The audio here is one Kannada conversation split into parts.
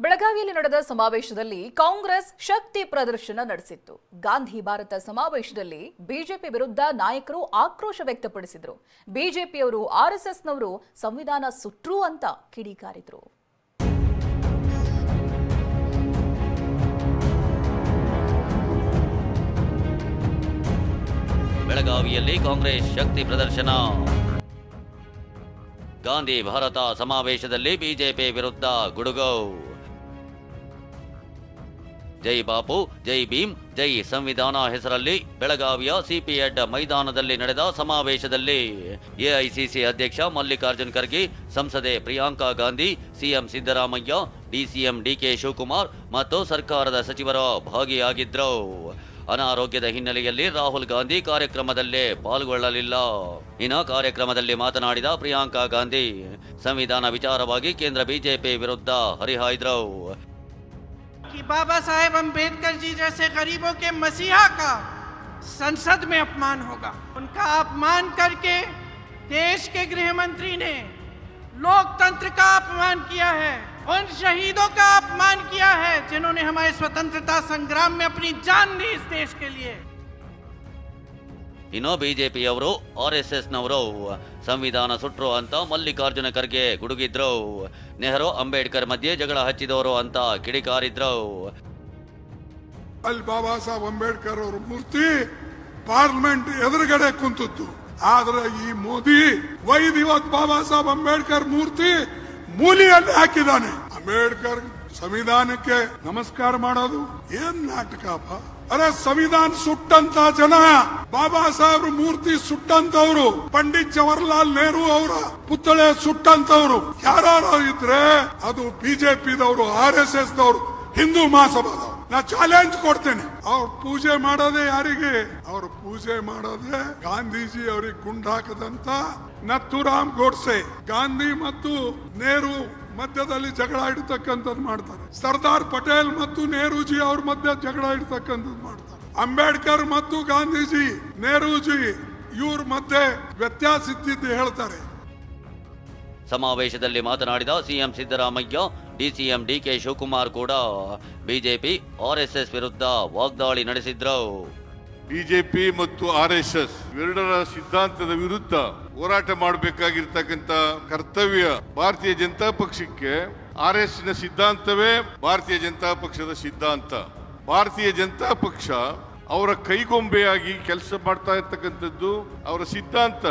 ಬೆಳಗಾವಿಯಲ್ಲಿ ನಡೆದ ಸಮಾವೇಶದಲ್ಲಿ ಕಾಂಗ್ರೆಸ್ ಶಕ್ತಿ ಪ್ರದರ್ಶನ ನಡೆಸಿತ್ತು. ಗಾಂಧಿ ಭಾರತ ಸಮಾವೇಶದಲ್ಲಿ ಬಿಜೆಪಿ ವಿರುದ್ಧ ನಾಯಕರು ಆಕ್ರೋಶ ವ್ಯಕ್ತಪಡಿಸಿದರು. ಬಿಜೆಪಿಯವರು ಆರ್ಎಸ್ಎಸ್ನವರು ಸಂವಿಧಾನ ಸುಟ್ರು ಅಂತ ಕಿಡಿಕಾರಿದರು. ಬೆಳಗಾವಿಯಲ್ಲಿ ಕಾಂಗ್ರೆಸ್ ಶಕ್ತಿ ಪ್ರದರ್ಶನ. ಗಾಂಧಿ ಭಾರತ ಸಮಾವೇಶದಲ್ಲಿ ಬಿಜೆಪಿ ವಿರುದ್ಧ ಗುಡುಗು. ಜೈ ಬಾಪು, ಜೈ ಭೀಮ್, ಜೈ ಸಂವಿಧಾನ ಹೆಸರಲ್ಲಿ ಬೆಳಗಾವಿಯ ಸಿಪಿಎಡ್ ಮೈದಾನದಲ್ಲಿ ನಡೆದ ಸಮಾವೇಶದಲ್ಲಿ ಎಐಸಿಸಿ ಅಧ್ಯಕ್ಷ ಮಲ್ಲಿಕಾರ್ಜುನ್ ಖರ್ಗೆ, ಸಂಸದೆ ಪ್ರಿಯಾಂಕಾ ಗಾಂಧಿ, ಸಿಎಂ ಸಿದ್ದರಾಮಯ್ಯ, ಡಿಸಿಎಂ ಡಿಕೆ ಶಿವಕುಮಾರ್ ಮತ್ತು ಸರ್ಕಾರದ ಸಚಿವರು ಭಾಗಿಯಾಗಿದ್ದರು. ಅನಾರೋಗ್ಯದ ಹಿನ್ನೆಲೆಯಲ್ಲಿ ರಾಹುಲ್ ಗಾಂಧಿ ಕಾರ್ಯಕ್ರಮದಲ್ಲೇ ಪಾಲ್ಗೊಳ್ಳಲಿಲ್ಲ. ಇನ್ನು ಕಾರ್ಯಕ್ರಮದಲ್ಲಿ ಮಾತನಾಡಿದ ಪ್ರಿಯಾಂಕಾ ಗಾಂಧಿ ಸಂವಿಧಾನ ವಿಚಾರವಾಗಿ ಕೇಂದ್ರ ಬಿಜೆಪಿ ವಿರುದ್ಧ ಹರಿಹಾಯ್ದರು. कि बाबा साहेब अम्बेडकर जी जैसे गरीबों के मसीहा का संसद में अपमान होगा। उनका अपमान करके देश के गृह मंत्री ने लोकतंत्र का अपमान किया है, उन शहीदों का अपमान किया है जिन्होंने हमारे स्वतंत्रता संग्राम में अपनी जान दी इस देश के लिए। ಇನ್ನು ಬಿಜೆಪಿಯವರು ಆರ್ಎಸ್ಎಸ್ನವರು ಸಂವಿಧಾನ ಸುಟ್ರು ಅಂತ ಮಲ್ಲಿಕಾರ್ಜುನ ಖರ್ಗೆ ಗುಡುಗಿದ್ರು. ನೆಹರು ಅಂಬೇಡ್ಕರ್ ಮಧ್ಯೆ ಜಗಳ ಹಚ್ಚಿದವರು ಅಂತ ಕಿಡಿಕಾರಿದ್ರು. ಅಲ್ಲಿ ಬಾಬಾ ಸಾಹೇಬ್ ಅಂಬೇಡ್ಕರ್ ಅವರ ಮೂರ್ತಿ ಪಾರ್ಲಿಮೆಂಟ್ ಎದುರುಗಡೆ ಕುಂತಿತ್ತು. ಆದ್ರೆ ಈ ಮೋದಿ ವೈದ್ ಇವತ್ತು ಬಾಬಾ ಸಾಹೇಬ್ ಅಂಬೇಡ್ಕರ್ ಮೂರ್ತಿ ಮೂಲೆಯಲ್ಲಿ ಹಾಕಿದ್ದಾನೆ. ಅಂಬೇಡ್ಕರ್ ಸಂವಿಧಾನಕ್ಕೆ ನಮಸ್ಕಾರ ಮಾಡೋದು ಏನ್ ನಾಟಕಪ್ಪ. ಅರೆ ಸಂವಿಧಾನ ಸುಟ್ಟಂತ ಜನ, ಬಾಬಾ ಸಾಹೇಬ್ ಮೂರ್ತಿ ಸುಟ್ಟಂತವ್ರು, ಪಂಡಿತ್ ಜವಾಹರ್ಲಾಲ್ ನೆಹರು ಅವರ ಪುತ್ಥಳಿ ಸುಟ್ಟಂತವ್ರು ಯಾರು ಇದ್ರೆ ಅದು ಬಿಜೆಪಿದವರು, ಆರ್ಎಸ್ಎಸ್ ದವರು, ಹಿಂದೂ ಮಹಾಸಭಾದವರು. ನಾ ಚಾಲೆಂಜ್ ಕೊಡ್ತೇನೆ. ಅವ್ರ ಪೂಜೆ ಮಾಡೋದೇ ಯಾರಿಗೆ? ಅವ್ರ ಪೂಜೆ ಮಾಡೋದೇ ಗಾಂಧೀಜಿ ಅವ್ರಿಗೆ ಗುಂಡ್ ಹಾಕದಂತ ನಥುರಾಮ್ ಗೋಡ್ಸೆ. ಗಾಂಧಿ ಮತ್ತು ನೆಹರು ಮಧ್ಯದಲ್ಲಿ ಜಗಳ ಇಡ್ತಕ್ಕಂಥದ್ದು ಮಾಡ್ತಾರೆ. ಸರ್ದಾರ್ ಪಟೇಲ್ ಮತ್ತು ನೆಹರೂಜಿ ಅವ್ರ ಮಧ್ಯೆ ಜಗಳ ಇಡ್ತಕ್ಕಂಥದ್ದು ಮಾಡ್ತಾರೆ. ಅಂಬೇಡ್ಕರ್ ಮತ್ತು ಗಾಂಧೀಜಿ, ನೆಹರೂಜಿ ಇವ್ರ ಮಧ್ಯೆ ವ್ಯತ್ಯಾಸ ಇದ್ದಿದ್ದು ಹೇಳ್ತಾರೆ. ಸಮಾವೇಶದಲ್ಲಿ ಮಾತನಾಡಿದ ಸಿಎಂ ಸಿದ್ದರಾಮಯ್ಯ, ಡಿಸಿಎಂ ಡಿಕೆ ಶಿವಕುಮಾರ್ ಕೂಡ ಬಿಜೆಪಿ ಆರ್ಎಸ್ಎಸ್ ವಿರುದ್ಧ ವಾಗ್ದಾಳಿ ನಡೆಸಿದ್ರು. ಬಿಜೆಪಿ ಮತ್ತು ಆರ್ಎಸ್ಎಸ್ ಎರಡರ ಸಿದ್ಧಾಂತದ ವಿರುದ್ಧ ಹೋರಾಟ ಮಾಡಬೇಕಾಗಿರ್ತಕ್ಕಂಥ ಕರ್ತವ್ಯ ಭಾರತೀಯ ಜನತಾ ಪಕ್ಷಕ್ಕೆ. ಆರ್ಎಸ್ಎಸ್ನ ಸಿದ್ಧಾಂತವೇ ಭಾರತೀಯ ಜನತಾ ಪಕ್ಷದ ಸಿದ್ಧಾಂತ. ಭಾರತೀಯ ಜನತಾ ಪಕ್ಷ ಅವರ ಕೈಗೊಂಬೆಯಾಗಿ ಕೆಲಸ ಮಾಡ್ತಾ ಇರ್ತಕ್ಕಂಥದ್ದು. ಅವರ ಸಿದ್ಧಾಂತ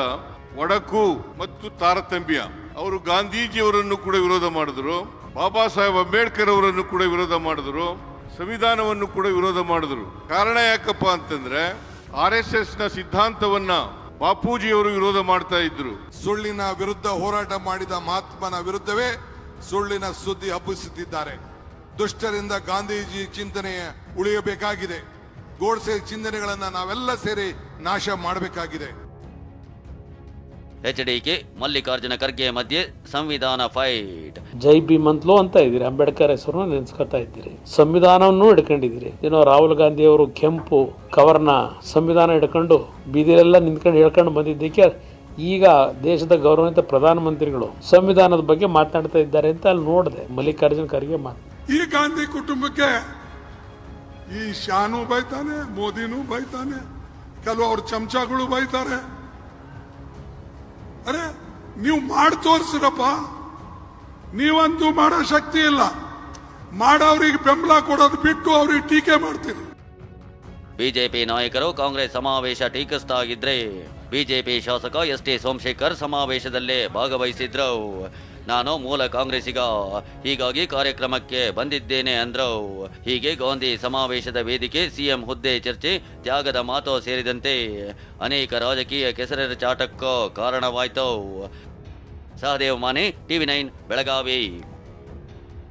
ಒಡಕು ಮತ್ತು ತಾರತಮ್ಯ. ಅವರು ಗಾಂಧೀಜಿಯವರನ್ನು ಕೂಡ ವಿರೋಧ ಮಾಡಿದ್ರು, ಬಾಬಾ ಸಾಹೇಬ್ ಅಂಬೇಡ್ಕರ್ ಅವರನ್ನು ಕೂಡ ವಿರೋಧ ಮಾಡಿದ್ರು, ಸಂವಿಧಾನವನ್ನು ಕೂಡ ವಿರೋಧ ಮಾಡಿದ್ರು. ಕಾರಣ ಯಾಕಪ್ಪ ಅಂತಂದ್ರೆ ಆರ್ಎಸ್ಎಸ್ ನ ಸಿದ್ಧಾಂತವನ್ನ ಬಾಪೂಜಿಯವರು ವಿರೋಧ ಮಾಡ್ತಾ ಇದ್ರು. ಸುಳ್ಳಿನ ವಿರುದ್ಧ ಹೋರಾಟ ಮಾಡಿದ ಮಹಾತ್ಮನ ವಿರುದ್ಧವೇ ಸುಳ್ಳಿನ ಸುದ್ದಿ ಹಬ್ಬಿಸುತ್ತಿದ್ದಾರೆ. ದುಷ್ಟರಿಂದ ಗಾಂಧೀಜಿ ಚಿಂತನೆ ಉಳಿಯಬೇಕಾಗಿದೆ. ಗೋಡ್ಸೆ ಚಿಂತನೆಗಳನ್ನ ನಾವೆಲ್ಲ ಸೇರಿ ನಾಶ ಮಾಡಬೇಕಾಗಿದೆ. ಎಚ್ಡಿಕೆ ಮಲ್ಲಿಕಾರ್ಜುನ ಖರ್ಗೆ ಮಧ್ಯೆ ಸಂವಿಧಾನ ಫೈಟ್. ಜೈ ಭೀಮ್ ಅಂತಲೂ ಅಂತ ಇದ್ದೀರಿ, ಅಂಬೇಡ್ಕರ್ ಹೆಸರನ್ನು ನೆನೆಸ್ಕೊತಾ ಇದ್ದೀರಿ, ಸಂವಿಧಾನವನ್ನು ಹಿಡ್ಕೊಂಡಿದ್ದೀರಿ. ಏನೋ ರಾಹುಲ್ ಗಾಂಧಿ ಅವರು ಕೆಂಪು ಕವರ್ನ ಸಂವಿಧಾನ ಹಿಡ್ಕೊಂಡು ಬೀದಿಲೆಲ್ಲ ನಿಂತ್ಕೊಂಡು ಹೇಳ್ಕೊಂಡು ಬಂದಿದ್ದಕ್ಕೆ ಈಗ ದೇಶದ ಗೌರವಾನ್ವಿತ ಪ್ರಧಾನಮಂತ್ರಿಗಳು ಸಂವಿಧಾನದ ಬಗ್ಗೆ ಮಾತನಾಡ್ತಾ ಇದ್ದಾರೆ ಅಂತ ಅಲ್ಲಿ ನೋಡಿದೆ. ಮಲ್ಲಿಕಾರ್ಜುನ ಖರ್ಗೆ ಮಾತು. ಈ ಗಾಂಧಿ ಕುಟುಂಬಕ್ಕೆ ಈ ಶಾನು ಬೈತಾನೆ, ಮೋದಿನೂ ಬೈತಾನೆ, ಕೆಲವು ಅವ್ರ ಚಮಚಗಳು ಬೈತಾರೆ. ಅರೆ ನೀವು ಮಾಡಿ ತೋರಿಸ್ರಪ್ಪ. ನೀವಂತೂ ಮಾಡೋ ಶಕ್ತಿ ಇಲ್ಲ. ಮಾಡೋರಿಗೆ ಬೆಂಬಲ ಕೊಡೋದು ಬಿಟ್ಟು ಅವ್ರಿಗೆ ಟೀಕೆ ಮಾಡ್ತೀರಿ. ಬಿಜೆಪಿ ನಾಯಕರು ಕಾಂಗ್ರೆಸ್ ಸಮಾವೇಶ ಟೀಕಿಸ್ತಾಗಿದ್ರೆ ಬಿಜೆಪಿ ಶಾಸಕ ಎಸ್.ಟಿ. ಸೋಮಶೇಖರ್ ಸಮಾವೇಶದಲ್ಲೇ ಭಾಗವಹಿಸಿದ್ರು. ನಾನು ಮೂಲ ಕಾಂಗ್ರೆಸ್ಸಿಗ, ಹೀಗಾಗಿ ಕಾರ್ಯಕ್ರಮಕ್ಕೆ ಬಂದಿದ್ದೇನೆ ಅಂದ್ರು. ಹೀಗೆ ಗಾಂಧಿ ಸಮಾವೇಶದ ವೇದಿಕೆ, ಸಿಎಂ ಹುದ್ದೆ ಚರ್ಚೆ, ತ್ಯಾಗದ ಮಾತು ಸೇರಿದಂತೆ ಅನೇಕ ರಾಜಕೀಯ ಕೆಸರೆರಚಾಟಕ್ಕೂ ಕಾರಣವಾಯಿತು. ಸಹದೇವ್ ಮಾನೆ, ಟಿವಿ9 ಬೆಳಗಾವಿ.